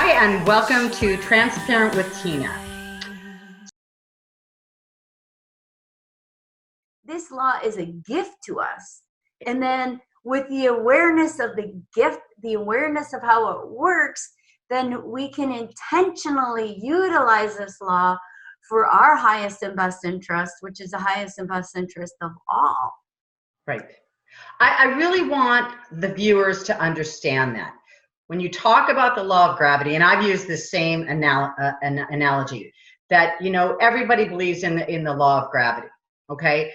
Hi, and welcome to Transparent with Tina. This law is a gift to us. And then with the awareness of the gift, the awareness of how it works, then we can intentionally utilize this law for our highest and best interest, which is the highest and best interest of all. Right. I really want the viewers to understand that. When you talk about the law of gravity, and I've used the same analogy, that, you know, everybody believes in the law of gravity, okay?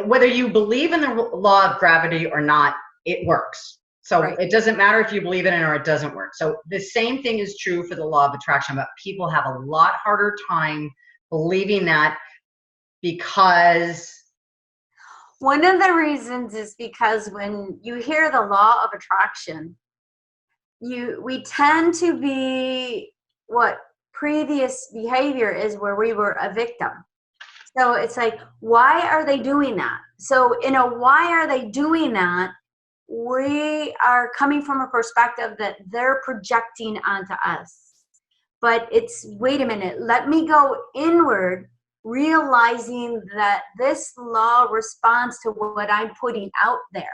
Whether you believe in the law of gravity or not, it works. So right. It doesn't matter if you believe in it or it doesn't work. So the same thing is true for the law of attraction, but people have a lot harder time believing that because... One of the reasons is because when you hear the law of attraction, we tend to be what previous behavior is where we were a victim. So it's like, why are they doing that? So in a why are they doing that, we are coming from a perspective that they're projecting onto us. But it's, wait a minute, let me go inward, realizing that this law responds to what I'm putting out there.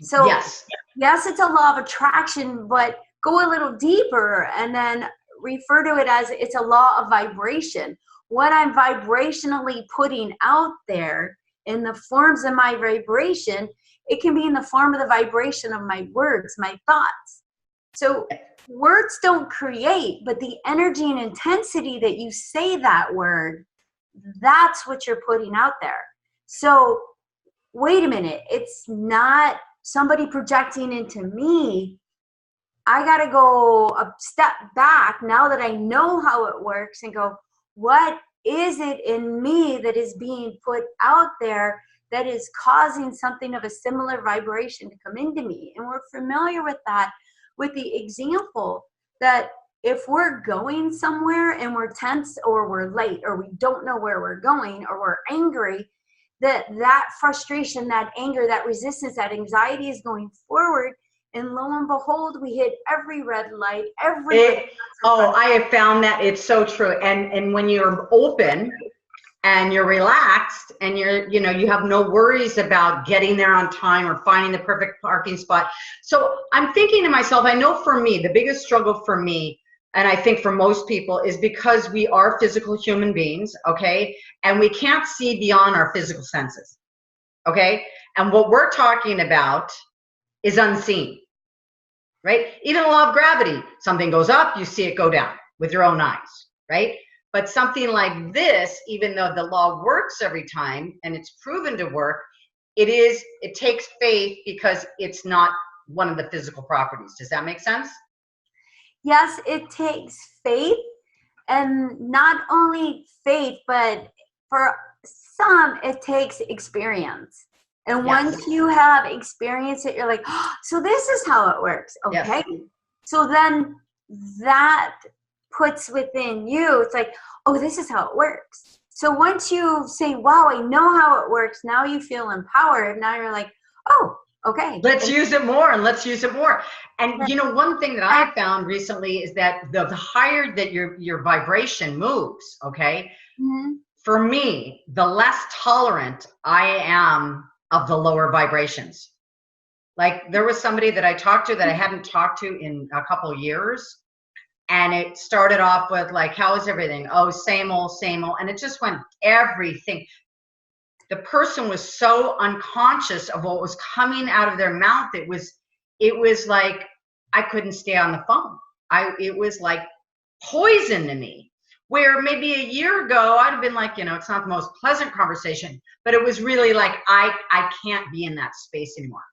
So yes, it's a law of attraction, but go a little deeper and then refer to it as it's a law of vibration. What I'm vibrationally putting out there in the forms of my vibration, it can be in the form of the vibration of my words, my thoughts. So words don't create, but the energy and intensity that you say that word, that's what you're putting out there. So wait a minute, it's not somebody projecting into me. I got to go a step back now that I know how it works and go, what is it in me that is being put out there that is causing something of a similar vibration to come into me? And we're familiar with that with the example that if we're going somewhere and we're tense or we're late or we don't know where we're going or we're angry, that frustration, that anger, that resistance, that anxiety is going forward. And lo and behold, we hit every red light, I have found that it's so true. And when you're open and you're relaxed and you have no worries about getting there on time or finding the perfect parking spot. So I'm thinking to myself, I know for me, the biggest struggle for me, and I think for most people, is because we are physical human beings, okay? And we can't see beyond our physical senses, okay? And what we're talking about is unseen, right? Even the law of gravity, something goes up, you see it go down with your own eyes, right? But something like this, even though the law works every time and it's proven to work, it takes faith because it's not one of the physical properties. Does that make sense? Yes, it takes faith, and not only faith, but for some, it takes experience. And once you have experienced it, you're like, oh, so this is how it works. Okay. Yes. So then that puts within you, it's like, oh, this is how it works. So once you say, wow, I know how it works, now you feel empowered. Now you're like, oh, okay. Let's use it more and let's use it more. And you know, one thing that I found recently is that the higher that your vibration moves, okay, for me, the less tolerant I am of the lower vibrations. Like there was somebody that I talked to that I hadn't talked to in a couple of years. And it started off with like, how is everything? Oh, same old, same old. And it just went everything. The person was so unconscious of what was coming out of their mouth. It was like, I couldn't stay on the phone. It was like poison to me. Where maybe a year ago, I'd have been like, it's not the most pleasant conversation, but it was really like, I can't be in that space anymore.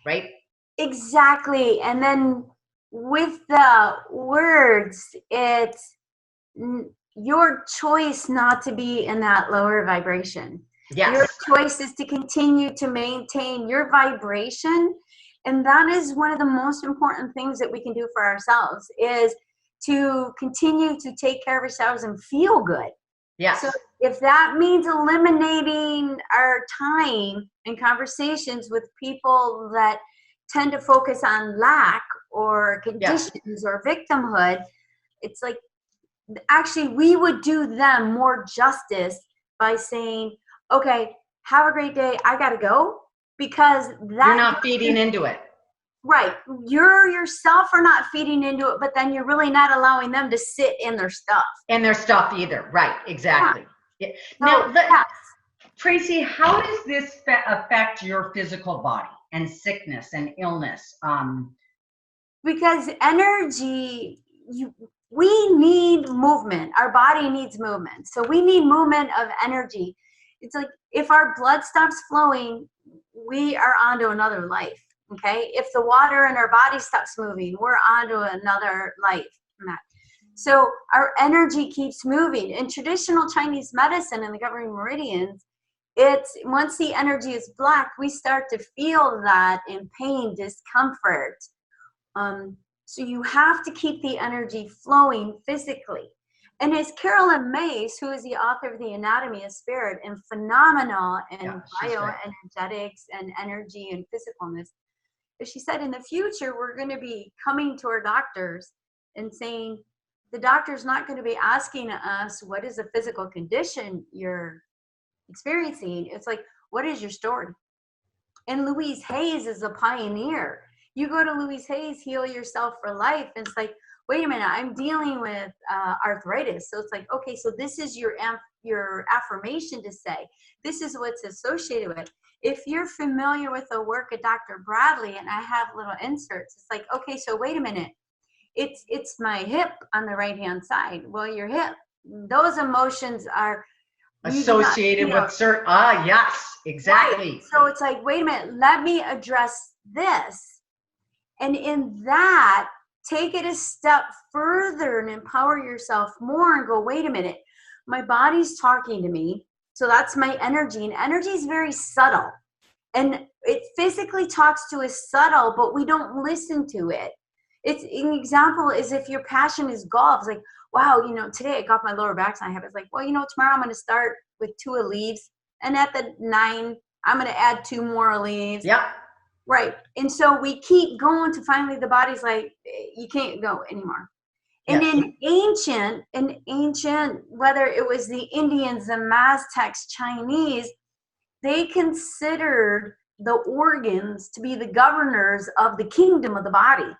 Right? Exactly. And then with the words, it's your choice not to be in that lower vibration. Yes. Your choice is to continue to maintain your vibration. And that is one of the most important things that we can do for ourselves, is to continue to take care of ourselves and feel good. Yes. So if that means eliminating our time and conversations with people that tend to focus on lack or conditions or victimhood, it's like, actually, we would do them more justice by saying, okay, have a great day, I gotta go, because that you're not feeding into it. Right. You're yourself are not feeding into it, but then you're really not allowing them to sit in their stuff. In their stuff either. Right. Exactly. Yeah. So, Now, Tracy, how does this affect your physical body and sickness and illness? Because energy, we need movement. Our body needs movement. So we need movement of energy. It's like if our blood stops flowing, we are on to another life. Okay. If the water in our body stops moving, we're on to another life. So our energy keeps moving. In traditional Chinese medicine and the governing meridians, it's once the energy is blocked, we start to feel that in pain, discomfort. So you have to keep the energy flowing physically. And as Carolyn Mace, who is the author of The Anatomy of Spirit and phenomenal in bioenergetics and energy and physicalness, she said in the future, we're going to be coming to our doctors and saying, the doctor's not going to be asking us, what is the physical condition you're experiencing? It's like, what is your story? And Louise Hayes is a pioneer. You go to Louise Hayes, Heal Yourself for Life, and it's like, wait a minute, I'm dealing with arthritis. So it's like, okay, so this is your affirmation to say. This is what's associated with. If you're familiar with the work of Dr. Bradley, and I have little inserts, it's like, okay, so wait a minute. It's my hip on the right-hand side. Well, your hip, those emotions are associated with certain, yes, exactly. Right. So it's like, wait a minute, let me address this. And in that, take it a step further and empower yourself more and go, wait a minute, my body's talking to me. So that's my energy. And energy is very subtle. And it physically talks to us subtle, but we don't listen to it. It's an example is if your passion is golf, it's like, wow, today I got my lower back and I have, it's like, well, tomorrow I'm going to start with 2 leaves. And at the 9, I'm going to add 2 more leaves. Yep. Right. And so we keep going to finally the body's like, you can't go anymore. And in ancient, whether it was the Indians, the Maztecs, Chinese, they considered the organs to be the governors of the kingdom of the body.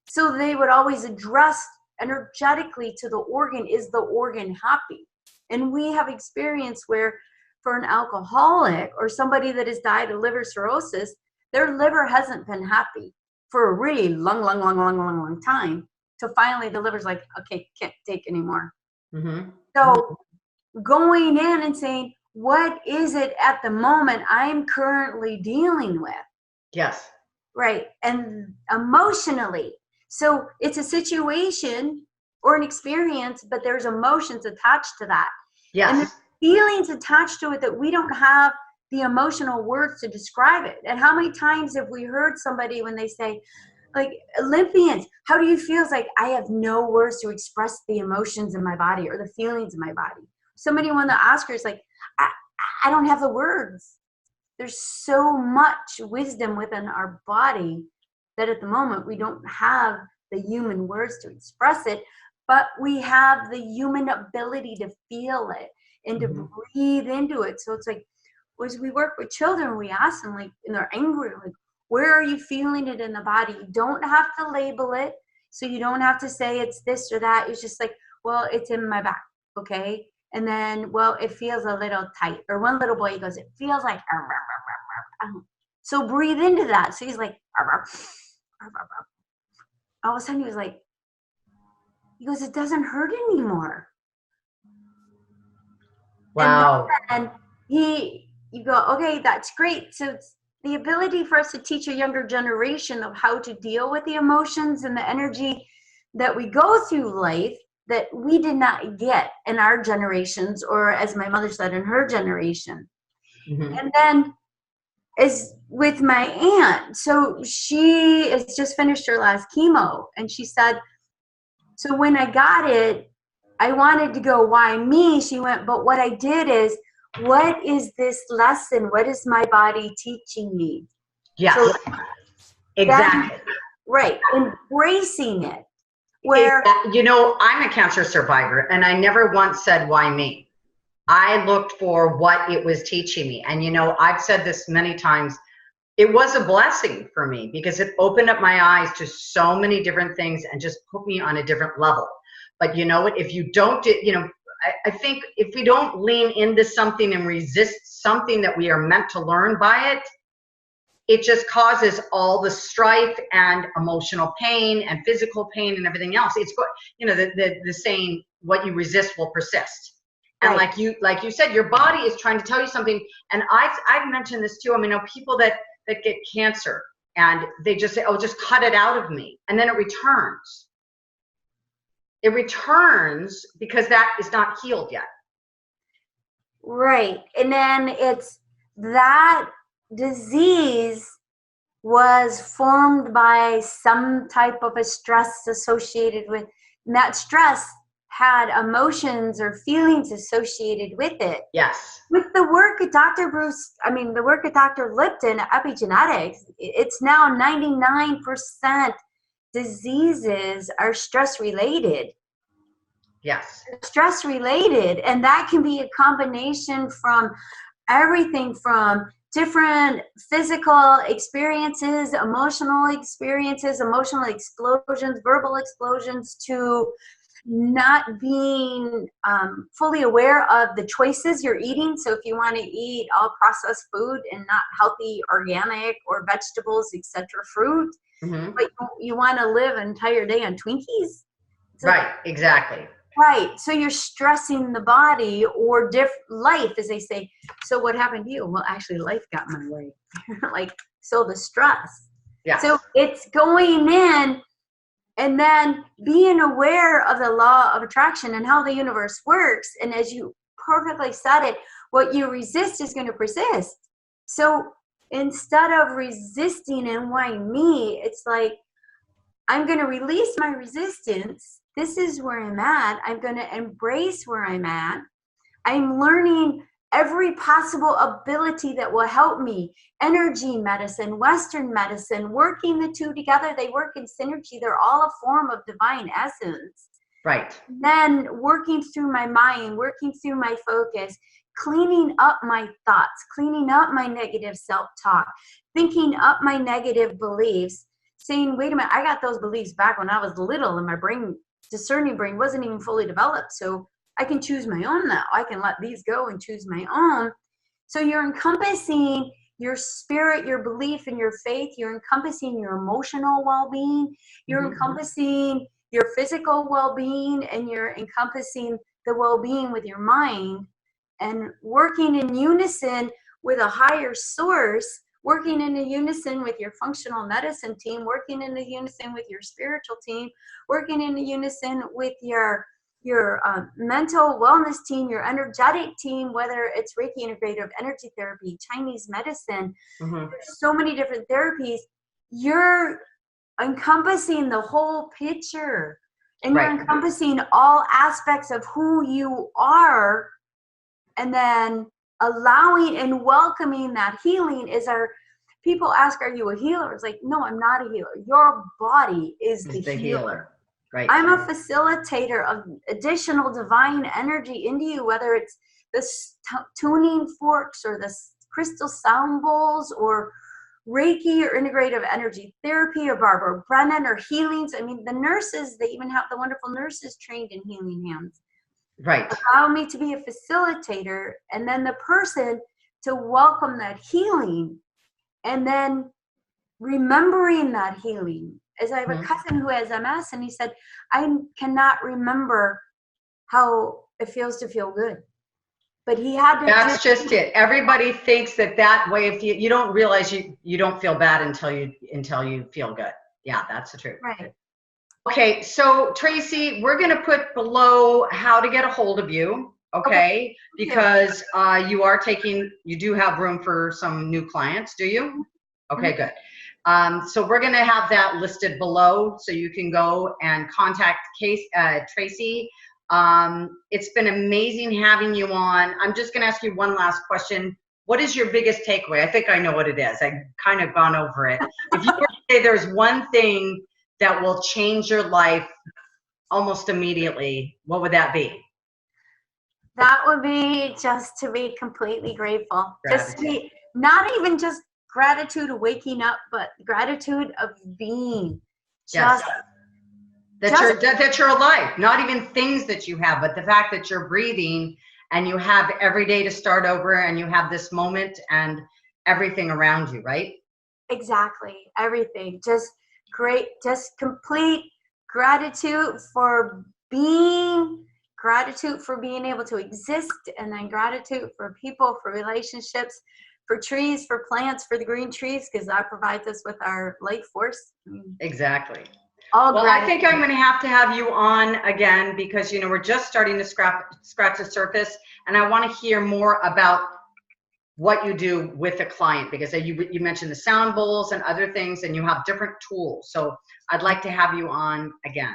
So they would always address energetically to the organ, is the organ happy? And we have experience where for an alcoholic or somebody that has died of liver cirrhosis, their liver hasn't been happy for a really long time. So finally the liver's like, okay, can't take anymore. Mm-hmm. So going in and saying, what is it at the moment I'm currently dealing with? Yes. Right. And emotionally. So it's a situation or an experience, but there's emotions attached to that. Yes. And there's feelings attached to it that we don't have the emotional words to describe it. And how many times have we heard somebody when they say, like, Olympians, how do you feel? It's like, I have no words to express the emotions in my body or the feelings in my body. Somebody won the Oscars, like, I don't have the words. There's so much wisdom within our body that at the moment we don't have the human words to express it, but we have the human ability to feel it and to breathe into it. So it's like, as we work with children, we ask them, like, and they're angry, like, where are you feeling it in the body? You don't have to label it. So you don't have to say it's this or that. It's just like, well, it's in my back. Okay. And then, well, it feels a little tight. Or one little boy, he goes, it feels like, so breathe into that. So he's like, all of a sudden he was like, he goes, it doesn't hurt anymore. Wow. And you go, okay, that's great. So it's the ability for us to teach a younger generation of how to deal with the emotions and the energy that we go through life that we did not get in our generations, or as my mother said, in her generation. Mm-hmm. And then as with my aunt, so she has just finished her last chemo, and she said, so when I got it, I wanted to go, why me? She went, but what I did is, what is this lesson? What is my body teaching me? Yes, so exactly. Right. Embracing it. Where, you know, I'm a cancer survivor, and I never once said, why me? I looked for what it was teaching me. And, you know, I've said this many times, it was a blessing for me because it opened up my eyes to so many different things and just put me on a different level. But you know what, if you don't, you know, I think if we don't lean into something and resist something that we are meant to learn by it, it just causes all the strife and emotional pain and physical pain and everything else. It's, you know, the saying, what you resist will persist. And right. like you said, your body is trying to tell you something. And I've mentioned this too. I mean, I know people that get cancer and they just say, oh, just cut it out of me. And then it returns. It returns because that is not healed yet. Right. And then it's that disease was formed by some type of a stress associated with, and that stress had emotions or feelings associated with it. Yes. With the work of the work of Dr. Lipton, epigenetics, it's now 99% diseases are stress related. Yes. Stress related, and that can be a combination from everything from different physical experiences, emotional explosions, verbal explosions, to not being fully aware of the choices you're eating. So if you want to eat all processed food and not healthy, organic or vegetables, etc., fruit, but you want to live an entire day on Twinkies. Right, exactly. Right. So you're stressing the body, or life, as they say. So what happened to you? Well, actually, life got in my way. Like, so the stress. Yeah. So it's going in and then being aware of the law of attraction and how the universe works. And as you perfectly said it, what you resist is going to persist. So instead of resisting and why me, it's like, I'm going to release my resistance. This is where I'm at. I'm going to embrace where I'm at. I'm learning every possible ability that will help me. Energy medicine, Western medicine, working the two together. They work in synergy. They're all a form of divine essence. Right. Then working through my mind, working through my focus, cleaning up my thoughts, cleaning up my negative self-talk, thinking up my negative beliefs, saying, wait a minute, I got those beliefs back when I was little and my brain, discerning brain, wasn't even fully developed. So I can choose my own now. I can let these go and choose my own. So you're encompassing your spirit, your belief, and your faith. You're encompassing your emotional well-being. You're encompassing your physical well-being, and you're encompassing the well-being with your mind, and working in unison with a higher source, working in a unison with your functional medicine team, working in a unison with your spiritual team, working in a unison with your mental wellness team, your energetic team, whether it's Reiki integrative energy therapy, Chinese medicine, there's so many different therapies. You're encompassing the whole picture, and you're encompassing all aspects of who you are, and then allowing and welcoming that healing. Is our people ask, are you a healer? It's like, no, I'm not a healer. Your body is the healer. Right. I'm a facilitator of additional divine energy into you, whether it's the tuning forks or the crystal sound bowls or Reiki or integrative energy therapy or Barbara Brennan or healings. I mean, the nurses, they even have the wonderful nurses trained in healing hands. Right. Allow me to be a facilitator, and then the person to welcome that healing, and then remembering that healing. As I have a cousin who has MS, and he said, I cannot remember how it feels to feel good. But he had to. That's just it. Everybody thinks that way. If you don't realize you don't feel bad until you feel good. Yeah, that's the truth. Right. Okay, so Tracy, we're going to put below how to get a hold of you. Okay, because you do have room for some new clients, do you? Okay, good. So we're going to have that listed below, so you can go and contact Tracy. It's been amazing having you on. I'm just going to ask you one last question. What is your biggest takeaway? I think I know what it is. I've kind of gone over it. If you were to say there's one thing that will change your life almost immediately, what would that be? That would be just to be completely grateful. Gratitude. Just to be, not even just gratitude of waking up, but gratitude of being. Yes. Just That you're alive. Not even things that you have, but the fact that you're breathing and you have every day to start over and you have this moment and everything around you, right? Exactly. Everything. Just great, just complete gratitude for being, gratitude for being able to exist, and then gratitude for people, for relationships, for trees, for plants, for the green trees, because that provides us with our life force. Exactly. All well, gratitude. I think I'm going to have you on again because, we're just starting to scratch the surface, and I want to hear more about what you do with a client, because you mentioned the sound bowls and other things, and you have different tools. So I'd like to have you on again.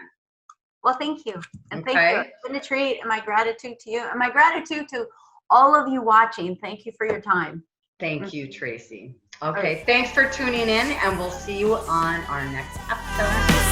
Well, thank you. And okay. Thank you. It's been a treat, and my gratitude to you, and my gratitude to all of you watching. Thank you for your time. Thank you, Tracy. Okay, thanks for tuning in, and we'll see you on our next episode.